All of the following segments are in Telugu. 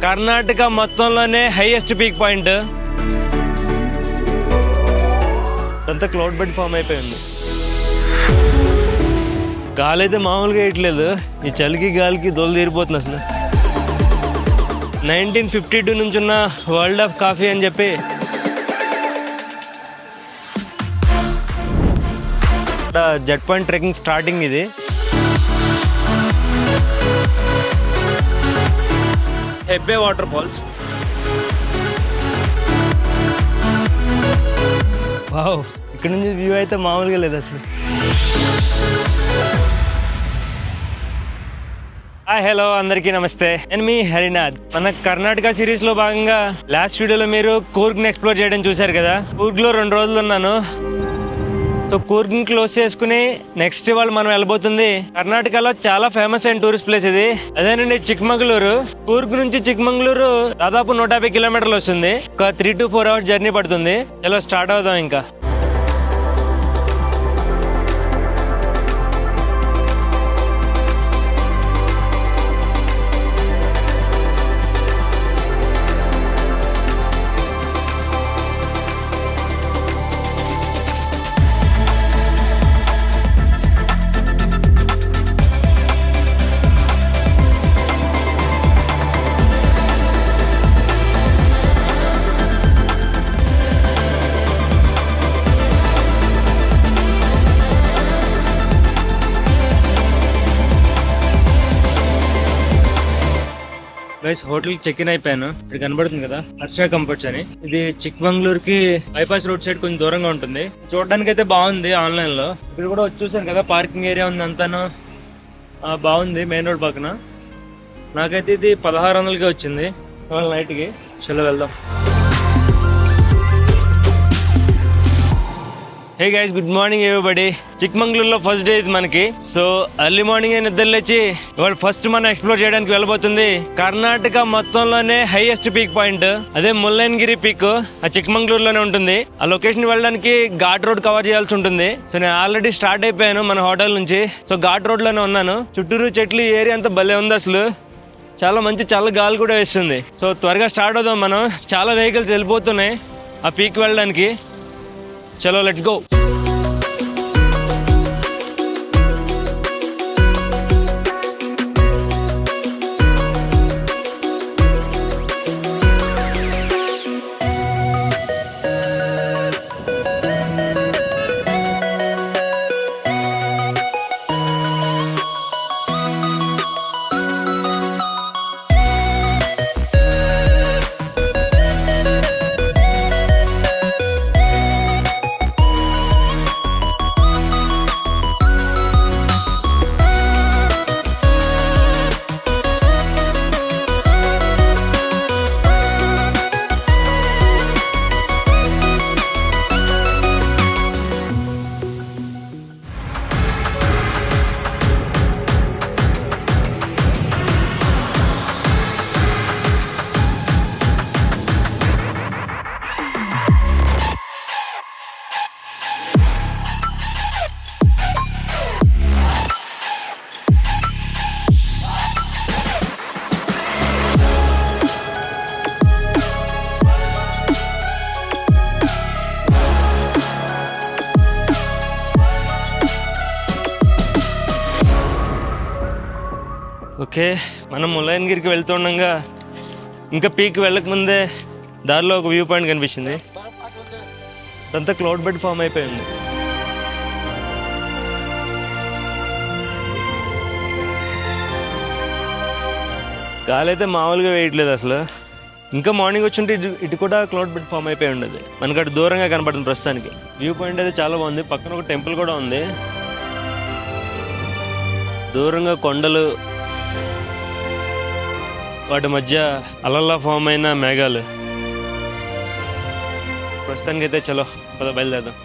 కర్ణాటక మొత్తంలోనే హైయెస్ట్ పీక్ పాయింట్. అంతా క్లౌడ్ బెడ్ ఫామ్ అయిపోయింది. గాలి అయితే మామూలుగా వేయట్లేదు. ఈ చలికి గాలికి దోలు తీరిపోతుంది అసలు. 1952 నుంచి ఉన్న వరల్డ్ ఆఫ్ కాఫీ అని చెప్పి జెట్ పాయింట్ ట్రెక్కింగ్ స్టార్టింగ్. ఇది హెబ్బే వాటర్ ఫాల్స్. వావ్, ఇక్కడ నుంచి వ్యూ అయితే మామూలుగా లేదు అసలు. హాయ్ హలో అందరికీ నమస్తే. నేను మీ హరినాథ్. మన కర్ణాటక సిరీస్ లో భాగంగా లాస్ట్ వీడియోలో మీరు కూర్గ్ ని ఎక్స్ప్లోర్ చేయడం చూశారు కదా. కూర్గ్ లో 2 రోజులు ఉన్నాను. సో కూర్గ్ ని క్లోజ్ చేసుకుని నెక్స్ట్ ఇవాళ మనం వెళ్ళబోతుంది కర్ణాటకలో చాలా ఫేమస్ అయిన టూరిస్ట్ ప్లేస్. ఇది అదేనండి చిక్మంగళూరు. కూర్గ్ నుంచి చిక్మంగళూరు దాదాపు 150 కిలోమీటర్లు వస్తుంది. ఒక 3 to 4 అవర్స్ జర్నీ పడుతుంది. చలో స్టార్ట్ అవుదాం ఇంకా. గైస్, హోటల్కి చెక్ ఇన్ అయిపోయాను. ఇక్కడ కనబడుతుంది కదా హర్ష కంఫర్ట్స్ అని. ఇది చిక్మంగళూరుకి బైపాస్ రోడ్ సైడ్ కొంచెం దూరంగా ఉంటుంది. చూడడానికి అయితే బాగుంది. ఆన్లైన్ లో ఇక్కడ కూడా వచ్చి చూసాను కదా, పార్కింగ్ ఏరియా ఉంది అంతాను బాగుంది. మెయిన్ రోడ్ పక్కన. నాకైతే ఇది 1600కి వచ్చింది ఇవాళ నైట్కి. చలో వెళ్దాం. Hey guys, good morning everybody. చిక్మంగళూరులో ఫస్ట్ డే ఇది మనకి. సో ఎర్లీ మార్నింగ్ నిద్ర లేచి ఇవాళ ఫస్ట్ మనం ఎక్స్ప్లోర్ చేయడానికి వెళ్ళబోతుంది కర్ణాటక మొత్తంలోనే హైయెస్ట్ పీక్ పాయింట్. అదే ముల్లయనగిరి పీక్. ఆ చిక్మంగళూరులోనే ఉంటుంది. ఆ లొకేషన్ వెళ్ళడానికి ఘాట్ రోడ్ కవర్ చేయాల్సి ఉంటుంది. సో నేను ఆల్రెడీ స్టార్ట్ అయిపోయాను మన హోటల్ నుంచి. సో ఘాట్ రోడ్ లోనే ఉన్నాను. చుట్టూరు చెట్లు, ఏరియా అంతా భలే ఉంది అసలు. చాలా మంచి చల్ల గాలి కూడా వేస్తుంది. సో త్వరగా స్టార్ట్ అవుదాం మనం. చాలా వెహికల్స్ వెళ్ళిపోతున్నాయి ఆ పీక్ వెళ్ళడానికి. చలో లెట్స్ గో. ఓకే, మనం ముల్లయనగిరికి వెళ్తుండగా ఇంకా పీక్ వెళ్ళకముందే దారిలో ఒక వ్యూ పాయింట్ కనిపించింది. అంతా క్లౌడ్ బెడ్ ఫామ్ అయిపోయింది. గాలి అయితే మామూలుగా వేయట్లేదు అసలు. ఇంకా మార్నింగ్ వచ్చుంటే ఇటు కూడా క్లౌడ్ బెడ్ ఫామ్ అయిపోయి ఉండదు. మనకు అటు దూరంగా కనపడుతుంది ప్రస్తుతానికి. వ్యూ పాయింట్ అయితే చాలా బాగుంది. పక్కన ఒక టెంపుల్ కూడా ఉంది. దూరంగా కొండలు, వాటి మధ్య అలల్లా ఫామ్ అయిన మేఘాలు. ప్రస్తుతానికి అయితే చలో బయలుదేరదాం.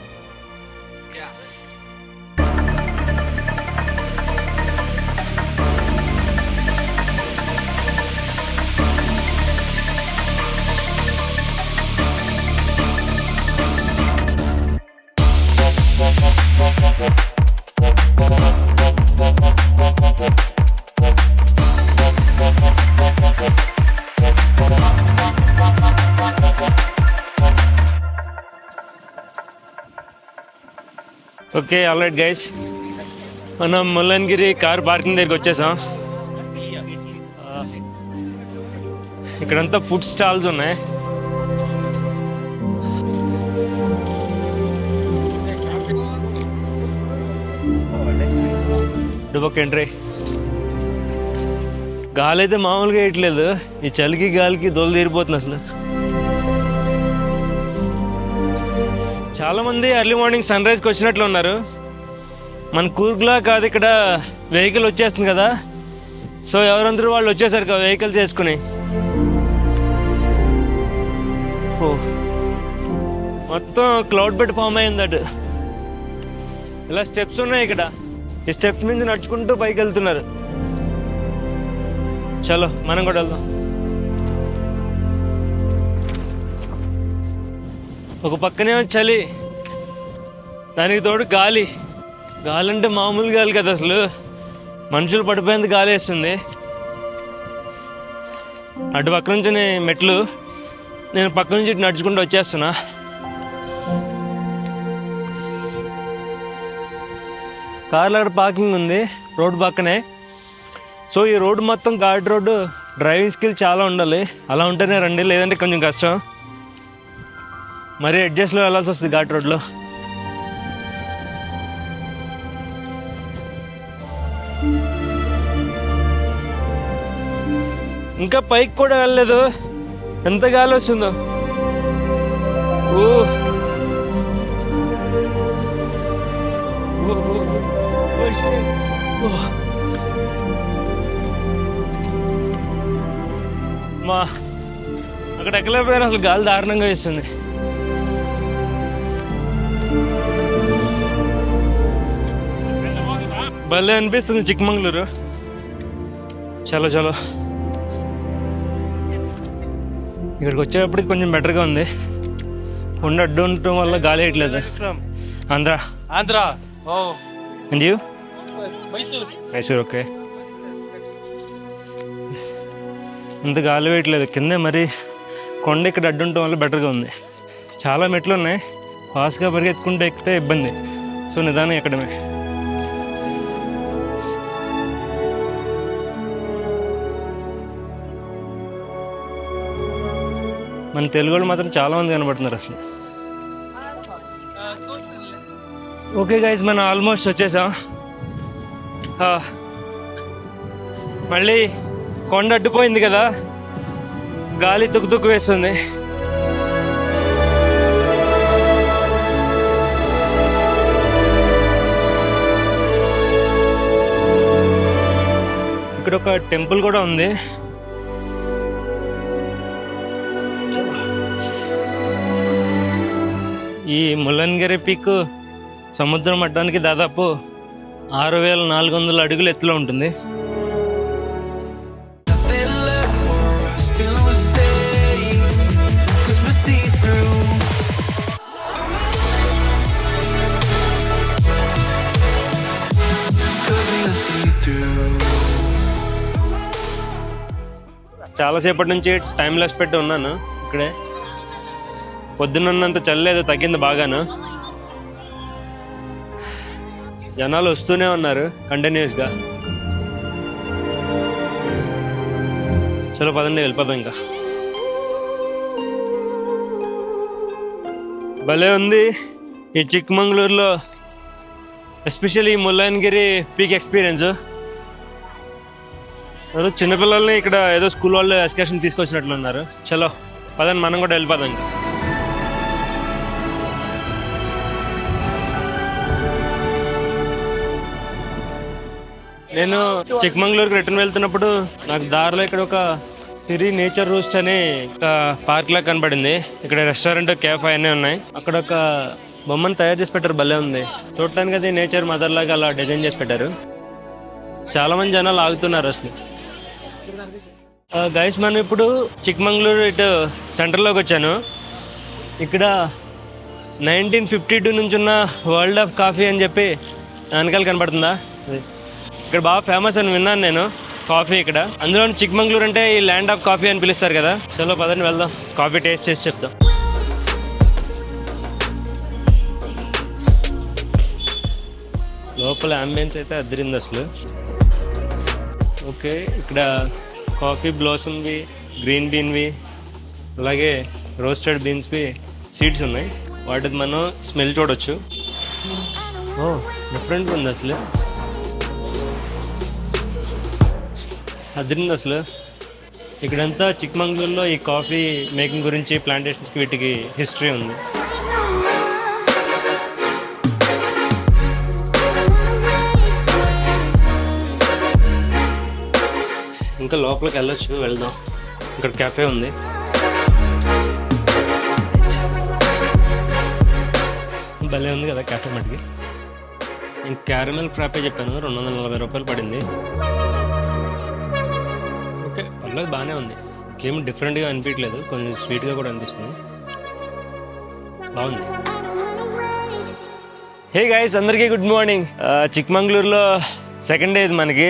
ఓకే ఆల్రైట్ గైస్, మనం ముల్లన్గిరి కార్ పార్కింగ్ దగ్గరికి వచ్చేసాం. ఇక్కడంతా ఫుడ్ స్టాల్స్ ఉన్నాయి. ఒక ఎంట్రీ. గాలి అయితే మామూలుగా వేయట్లేదు, ఈ చలికి గాలికి దొలు తీరిపోతుంది అసలు. చాలామంది ఎర్లీ మార్నింగ్ సన్ రైజ్కి వచ్చినట్లు ఉన్నారు. మన కూర్గ్లా కాదు, ఇక్కడ వెహికల్ వచ్చేస్తుంది కదా, సో ఎవరందరూ వాళ్ళు వచ్చేసారు కదా వెహికల్స్ చేసుకుని. మొత్తం క్లౌడ్ బెడ్ ఫామ్ అయింది అటు. ఇలా స్టెప్స్ ఉన్నాయి ఇక్కడ, ఈ స్టెప్స్ నుంచి నడుచుకుంటూ పైకి వెళ్తున్నారు. చలో మనం కూడా వెళ్దాం. ఒక పక్కనే చలి, దానికి తోడు గాలి. గాలి అంటే మామూలు గాలి కదా, అసలు మనుషులు పడిపోయేంత గాలి వేస్తుంది. అటు పక్క నుంచి మెట్లు, నేను పక్క నుంచి ఇటు నడుచుకుంటూ వచ్చేస్తున్నా. కార్లు అక్కడ పార్కింగ్ ఉంది రోడ్డు పక్కనే. సో ఈ రోడ్డు మొత్తం ఘాట్ రోడ్డు, డ్రైవింగ్ స్కిల్ చాలా ఉండాలి, అలా ఉంటేనే రండి, లేదంటే కొంచెం కష్టం. మరీ అడ్జస్ట్లో వెళ్ళాల్సి వస్తుంది ఘాట్ రోడ్లో. ఇంకా పైకి కూడా వెళ్ళలేదు, ఎంత గాలి వస్తుందో. మా అక్కడ ఎక్కలేకపోయినా అసలు గాలి దారుణంగా వేస్తుంది. భలే అనిపిస్తుంది చిక్మంగళూరు. చలో చలో, ఇక్కడికి వచ్చేటప్పటికి కొంచెం బెటర్గా ఉంది. కొండ అడ్డు ఉండటం వల్ల గాలి వేయట్లేదు. Andhra. And you? Mysore. Okay, ఇంత గాలి వేయట్లేదు కింద, మరి కొండ ఇక్కడ అడ్డు ఉండటం వల్ల బెటర్గా ఉంది. చాలా మెట్లు ఉన్నాయి, ఫాస్ట్గా పరిగెత్తుకుంటూ ఎక్కితే ఇబ్బంది, సో నిదానం ఎక్కడమే. మన తెలుగు వాళ్ళు మాత్రం చాలామంది కనబడుతున్నారు అసలు. ఓకే గైస్, మనం ఆల్మోస్ట్ వచ్చేసాం. మళ్ళీ కొండ అడ్డుపోయింది కదా, గాలి తుక్కు వేస్తుంది. ఇక్కడ ఒక టెంపుల్ కూడా ఉంది. ఈ ముల్లన్గిరి పీక్ సముద్రం మట్టానికి దాదాపు 6400 అడుగుల ఎత్తులో ఉంటుంది. చాలాసేపటి నుంచి టైం లెస్ పెట్టి ఉన్నాను ఇక్కడే. పొద్దున్నంత చల్లేదు, తగ్గింది బాగాను. జనాలు వస్తూనే ఉన్నారు కంటిన్యూస్గా. చలో పదండి, వెళ్ళిపోదాం. ఇంకా భలే ఉంది ఈ చిక్మంగళూరులో, ఎస్పెషల్లీ ముల్లన్గిరి పీక్ ఎక్స్పీరియన్స్. చిన్నపిల్లల్ని ఇక్కడ ఏదో స్కూల్ వాళ్ళు ఎక్స్కర్షన్ తీసుకొచ్చినట్లు ఉన్నారు. చలో పదండి, మనం కూడా వెళ్ళిపోదాం. ఇంకా నేను చిక్మంగళూరుకి రిటర్న్ వెళ్తున్నప్పుడు నాకు దారిలో ఇక్కడ ఒక సిరి నేచర్ రూస్ట్ అని ఒక పార్క్ లాగా కనబడింది. ఇక్కడ రెస్టారెంట్, కేఫ్ అన్నీ ఉన్నాయి. అక్కడ ఒక బొమ్మను తయారు చేసి పెట్టారు, భలే ఉంది చూడటానికి. అది నేచర్ మదర్ లాగా అలా డిజైన్ చేసి పెట్టారు. చాలా మంది జనాలు ఆగుతున్నారు అసలు. గైస్, మనం ఇప్పుడు చిక్మంగళూరు ఇటు సెంటర్లోకి వచ్చాను. ఇక్కడ 1952 నుంచి ఉన్న వరల్డ్ ఆఫ్ కాఫీ అని చెప్పి వెనకాల కనబడుతుందా, ఇక్కడ బాగా ఫేమస్ అని విన్నాను నేను కాఫీ ఇక్కడ. అందులో చిక్మంగళూరు అంటే ఈ ల్యాండ్ ఆఫ్ కాఫీ అని పిలుస్తారు కదా. చలో పదండి వెళ్దాం, కాఫీ టేస్ట్ చేసి చెప్తాం. లోపల అంబియన్స్ అయితే అదిరింది అసలు. ఓకే, ఇక్కడ కాఫీ బ్లాసమ్వి, గ్రీన్ బీన్వి, అలాగే రోస్టెడ్ బీన్స్వి సీడ్స్ ఉన్నాయి. వాటికి మనం స్మెల్ చూడొచ్చు. ఓ, డిఫరెంట్గా ఉంది అసలు, అదిరింది అసలు. ఇక్కడంతా చిక్మంగళూరులో ఈ కాఫీ మేకింగ్ గురించి, ప్లాంటేషన్స్కి వీటికి హిస్టరీ ఉంది. ఇంకా లోపలికి వెళ్ళొచ్చు, వెళ్దాం. ఇక్కడ క్యాఫే ఉంది. భలే ఉంది కదా క్యాఫే మటుకి. నేను క్యారమెల్ ఫ్రాపే చెప్పాను, 240 రూపాయలు పడింది. ఓకే, పర్లేదు, బాగానే ఉంది. ఇంకేం డిఫరెంట్గా అనిపించలేదు, కొంచెం స్వీట్గా కూడా అనిపిస్తుంది. బాగుంది. హే గైస్, అందరికీ గుడ్ మార్నింగ్. చిక్మంగళూరులో సెకండ్ డే ఇది మనకి.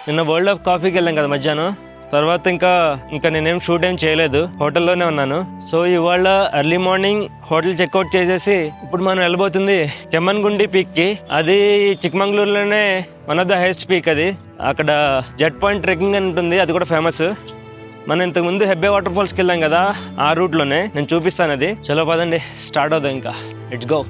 నిన్న వరల్డ్ ఆఫ్ కాఫీకి వెళ్ళాం కదా మధ్యాహ్నం. తర్వాత ఇంకా నేనేం షూట్ ఏం చేయలేదు, హోటల్లోనే ఉన్నాను. సో ఇవాళ ఎర్లీ మార్నింగ్ హోటల్ చెక్అవుట్ చేసేసి ఇప్పుడు మనం వెళ్ళబోతుంది కెమ్మన్గుండి పీక్కి. అది చిక్మంగళూరులోనే one of the highest peak. అది అక్కడ జెట్ పాయింట్ ట్రెక్కింగ్ అని ఉంటుంది, అది కూడా ఫేమస్. మనం ఇంతకుముందు హెబ్బే వాటర్ ఫాల్స్కి వెళ్ళాం కదా, ఆ రూట్లోనే నేను చూపిస్తాను అది. చలో పదండి, స్టార్ట్ అవుతాం. ఇంకా let's go.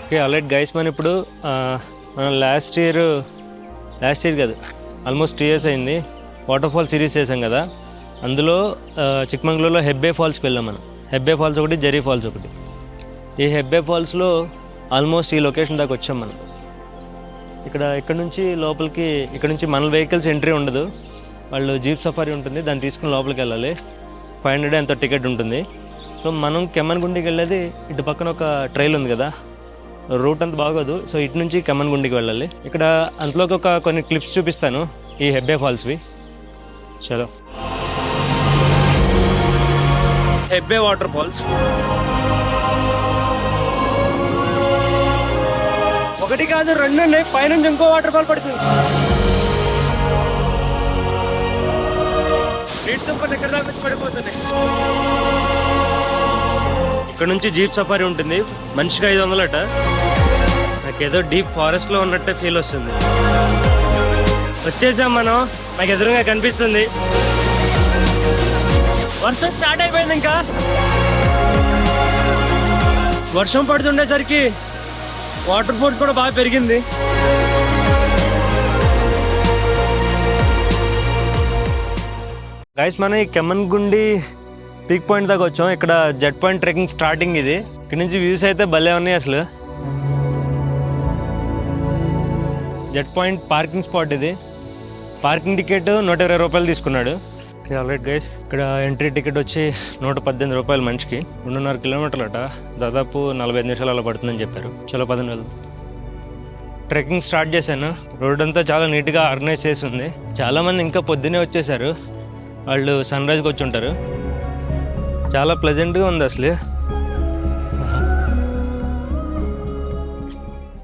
Okay, alright guys, మనం ఇప్పుడు మనం లాస్ట్ ఇయర్ కాదు, ఆల్మోస్ట్ 2 years అయింది వాటర్ ఫాల్ సిరీస్ చేసాం కదా. అందులో చిక్మంగళూరులో హెబ్బే ఫాల్స్కి వెళ్ళాం మనం. హెబ్బే ఫాల్స్ ఒకటి, జరీ ఫాల్స్ ఒకటి. ఈ హెబ్బే ఫాల్స్లో ఆల్మోస్ట్ ఈ లొకేషన్ దాకా వచ్చాం మనం. ఇక్కడ నుంచి లోపలికి, ఇక్కడ నుంచి మన వెహికల్స్ ఎంట్రీ ఉండదు, వాళ్ళు జీప్ సఫారీ ఉంటుంది, దాన్ని తీసుకుని లోపలికి వెళ్ళాలి. 500 ఎంతో టికెట్ ఉంటుంది. సో మనం కెమ్మన్గుండికి వెళ్ళేది ఇటు పక్కన ఒక ట్రైల్ ఉంది కదా, రూట్ అంత బాగోదు. సో ఇటు నుంచి కెమ్మన్గుండికి వెళ్ళాలి. ఇక్కడ అంతలోకి కొన్ని క్లిప్స్ చూపిస్తాను ఈ హెబ్బే ఫాల్స్వి. చలో, హెబ్బే వాటర్ ఫాల్స్. ఒకటి కాదు, 2 ఉన్నాయి. పైనుంచి ఇంకో వాటర్ ఫాల్ పడుతుంది. ఎక్కడ దాకా పడిపోతుంది. ఇక్కడ నుంచి జీప్ సఫారీ ఉంటుంది, మనిషికి 500 అట. నాకేదో డీప్ ఫారెస్ట్లో ఉన్నట్టే ఫీల్ వస్తుంది. వచ్చేసాం మనం, నాకు ఎదురుగా కనిపిస్తుంది. వర్షం స్టార్ట్ అయిపోయింది. ఇంకా వర్షం పడుతుండేసరికి వాటర్ ఫోర్స్ కూడా బాగా పెరిగింది. గైస్, మనం ఈ కెమ్మన్గుండి పీక్ పాయింట్ దాకా వచ్చాం. ఇక్కడ జెట్ పాయింట్ ట్రెక్కింగ్ స్టార్టింగ్ ఇది. ఇక్కడ నుంచి వ్యూస్ అయితే భలే ఉన్నాయి అసలు. జెట్ పాయింట్ పార్కింగ్ స్పాట్ ఇది. పార్కింగ్ టికెట్ 120 రూపాయలు తీసుకున్నాడు. ఓకే, ఆల్రైట్ గైస్, ఇక్కడ ఎంట్రీ టికెట్ వచ్చి 118 రూపాయలు మనిషికి. 2.5 కిలోమీటర్లు అట, దాదాపు 45 నిమిషాలు అలా పడుతుందని చెప్పారు. చలో పదని వెళ్దాం. ట్రెక్కింగ్ స్టార్ట్ చేశాను. రోడ్ అంతా చాలా నీట్గా ఆర్గనైజ్ చేసి ఉంది. చాలామంది ఇంకా పొద్దునే వచ్చేసారు, వాళ్ళు సన్ రైజ్కి వచ్చి ఉంటారు. చాలా ప్లెజెంట్గా ఉంది అసలు.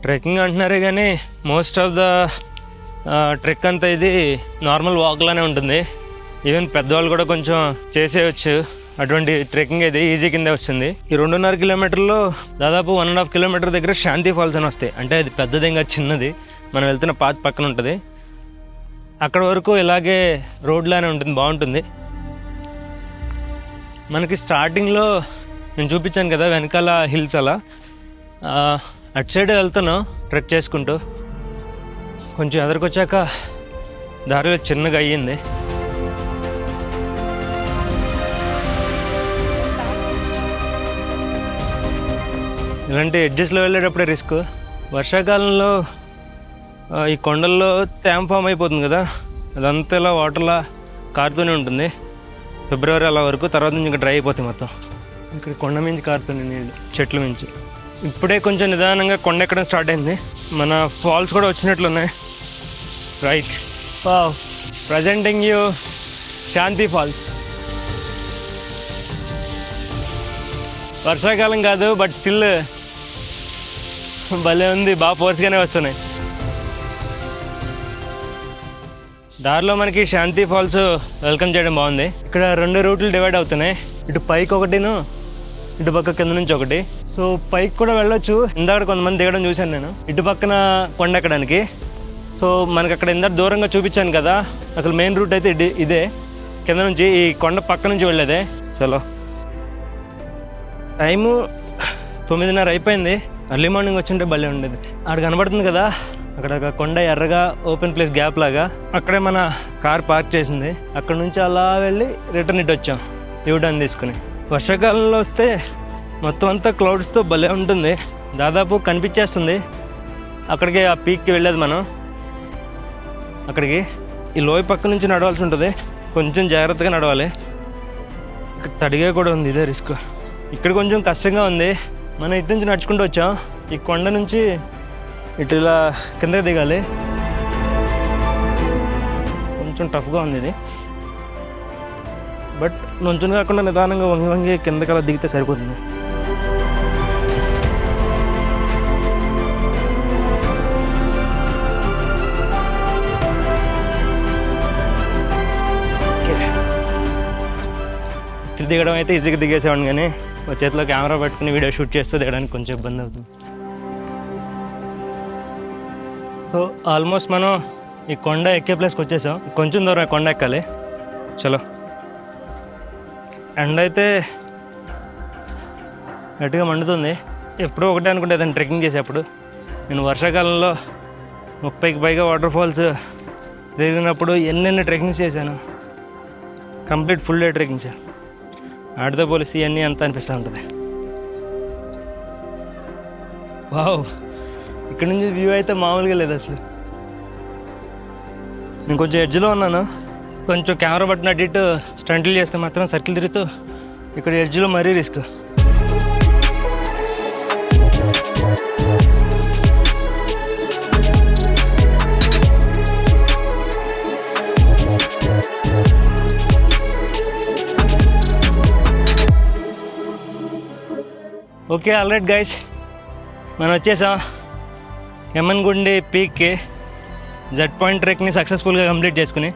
ట్రెక్కింగ్ అంటున్నారే కానీ మోస్ట్ ఆఫ్ ద ట్రెక్ అంతా ఇది నార్మల్ వాక్లానే ఉంటుంది. ఈవెన్ పెద్దవాళ్ళు కూడా కొంచెం చేసేయచ్చు. అటువంటి ట్రెక్కింగ్ అయితే ఈజీ కింద వస్తుంది. ఈ 2.5 కిలోమీటర్లో దాదాపు 1.5 కిలోమీటర్ దగ్గర శాంతి ఫాల్స్ అని వస్తాయి. అంటే అది పెద్దది, ఇంకా చిన్నది. మనం వెళ్తున్న పాత్ పక్కన ఉంటుంది. అక్కడ వరకు ఇలాగే రోడ్లానే ఉంటుంది, బాగుంటుంది. మనకి స్టార్టింగ్లో నేను చూపించాను కదా వెనకాల హిల్స్ అలా అటు సైడ్ వెళ్తాను ట్రెక్ చేసుకుంటూ. కొంచెం ఎదరికొచ్చాక దారిలో చిన్నగా అయ్యింది. ఇలాంటి ఎడ్జెస్లో వెళ్ళేటప్పుడే రిస్క్. వర్షాకాలంలో ఈ కొండల్లో తేమ ఫామ్ అయిపోతుంది కదా, అదంతా ఇలా వాటర్లా కారుతూనే ఉంటుంది ఫిబ్రవరి అలా వరకు. తర్వాత నుంచి ఇంకా డ్రై అయిపోతాయి మొత్తం. ఇక్కడ కొండ మించి కారుతుంది నీళ్ళు, చెట్ల మించి. ఇప్పుడే కొంచెం నిదానంగా కొండ ఎక్కడం స్టార్ట్ అయింది. మన ఫాల్స్ కూడా వచ్చినట్లున్నాయి. Right, wow, presenting you Shanti falls. వర్షాకాలం కాదు, బట్ స్టిల్ భలే ఉంది, బాగా ఫోర్స్గానే వస్తున్నాయి. దారిలో మనకి శాంతి ఫాల్స్ వెల్కమ్ చేయడం బాగుంది. ఇక్కడ 2 రూట్లు డివైడ్ అవుతున్నాయి, ఇటు పైకి ఒకటిను, ఇటు పక్క కింద నుంచి ఒకటి. సో పైకి కూడా వెళ్ళొచ్చు. ఇందాక కొంతమంది దిగడం చూశాను నేను, ఇటు పక్కన కొండ ఎక్కడానికి. సో మనకి అక్కడ ఇందాక దూరంగా చూపించాను కదా, అసలు మెయిన్ రూట్ అయితే ఇదే, కింద నుంచి ఈ కొండ పక్క నుంచి వెళ్ళేదే. చలో, టైము 9:30 అయిపోయింది. ఎర్లీ మార్నింగ్ వచ్చింటే భలే ఉండేది. అక్కడ కనబడుతుంది కదా, అక్కడ ఒక కొండ ఎర్రగా ఓపెన్ ప్లేస్ గ్యాప్ లాగా, అక్కడే మన కార్ పార్క్ చేసింది. అక్కడ నుంచి అలా వెళ్ళి రిటర్న్ ఇటు వచ్చాం యూటర్న్ తీసుకుని. వర్షాకాలంలో వస్తే మొత్తం అంతా క్లౌడ్స్తో భలే ఉంటుంది, దాదాపు కనిపించేస్తుంది. అక్కడికి ఆ పీక్కి వెళ్ళేది మనం. అక్కడికి ఈ లోయ పక్క నుంచి నడవాల్సి ఉంటుంది, కొంచెం జాగ్రత్తగా నడవాలి. ఇక్కడ తడిగా కూడా ఉంది, ఇదే రిస్క్. ఇక్కడ కొంచెం కష్టంగా ఉంది. మనం ఇటు నుంచి నడుచుకుంటూ వచ్చాం, ఈ కొండ నుంచి ఇటు ఇలా కిందకి దిగాలి. కొంచెం టఫ్గా ఉంది ఇది, బట్ నుంచుని కాకుండా నిదానంగా వంగి వంగి కిందకి అలా దిగితే సరిపోతుంది. ఓకే, దిగడం అయితే ఈజీగా దిగేసేవాడిని, కానీ ఒక చేతిలో కెమెరా పెట్టుకుని వీడియో షూట్ చేస్తూ దిగడానికి కొంచెం ఇబ్బంది అవుతుంది. సో ఆల్మోస్ట్ మనం ఈ కొండ ఎక్కే ప్లేస్కి వచ్చేసాం. కొంచెం దూరం కొండ ఎక్కాలి. చలో, ఎండ అయితే గట్టిగా మండుతుంది. ఎప్పుడో ఒకటే అనుకుంటే ఏదైనా ట్రెక్కింగ్ చేసేప్పుడు. నేను వర్షాకాలంలో 30కి పైగా వాటర్ ఫాల్స్ తిరిగినప్పుడు ఎన్నెన్ని ట్రెక్కింగ్స్ చేశాను. Complete full day trekkings. ఆడితో పోలిసి ఇవన్నీ అంతా అనిపిస్తూ ఉంటుంది. వావ్, ఇక్కడ నుంచి వ్యూ అయితే మామూలుగా లేదు అసలు. నేను కొంచెం ఎడ్జ్లో ఉన్నాను, కొంచెం కెమెరా పట్టిన అటు ఇటు స్టంట్లు చేస్తే మాత్రం సర్కిల్ తిరుగుతూ ఇక్కడ ఎడ్జ్లో మరీ రిస్క్. ఓకే, ఆల్రైట్ గైస్, మనం వచ్చేసాం యమన్గుండి పీక్కి. జెడ్ పాయింట్ ట్రెక్ని సక్సెస్ఫుల్గా కంప్లీట్ చేసుకుని.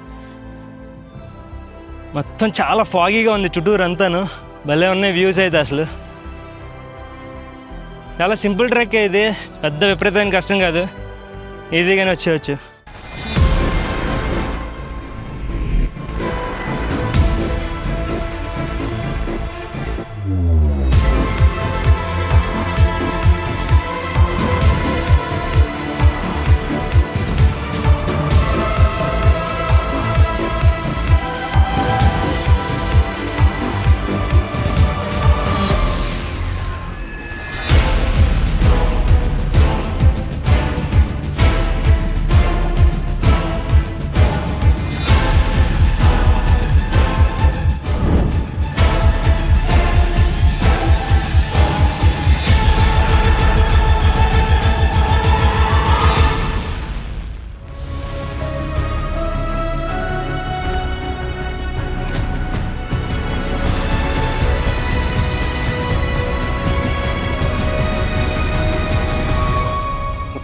మొత్తం చాలా ఫాగీగా ఉంది చుట్టూరు అంతాను, భలే ఉన్నాయి వ్యూస్ అయితే. అసలు చాలా సింపుల్ ట్రెక్ ఇది, పెద్ద విపరీతమైన కష్టం కాదు, ఈజీగానే వచ్చేయచ్చు.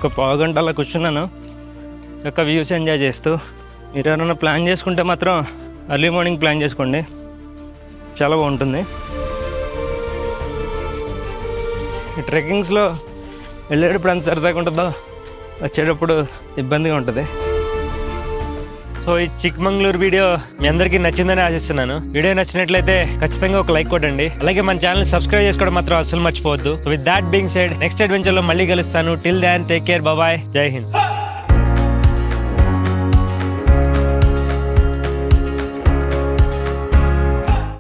ఒక పావు గంట అలా కూర్చున్నాను, యొక్క వ్యూస్ ఎంజాయ్ చేస్తూ. మీరు ఎవరైనా ప్లాన్ చేసుకుంటే మాత్రం ఎర్లీ మార్నింగ్ ప్లాన్ చేసుకోండి, చాలా బాగుంటుంది. ఈ ట్రెక్కింగ్స్లో వెళ్ళేటప్పుడు అంత సరదాగా ఉంటుందో వచ్చేటప్పుడు ఇబ్బందిగా ఉంటుంది. సో ఈ చిక్మంగళూరు వీడియో మీ అందరికీ నచ్చిందని ఆశిస్తున్నాను. వీడియో నచ్చినట్లయితే ఖచ్చితంగా ఒక లైక్ కొట్టండి. అలాగే మన ఛానల్ సబ్స్క్రైబ్ చేసుకోవడం మాత్రం అస్సలు మర్చిపోవద్దు. With that being said next adventure లో మళ్ళీ కలుస్తాను. Till then take care, bye, జై హింద్.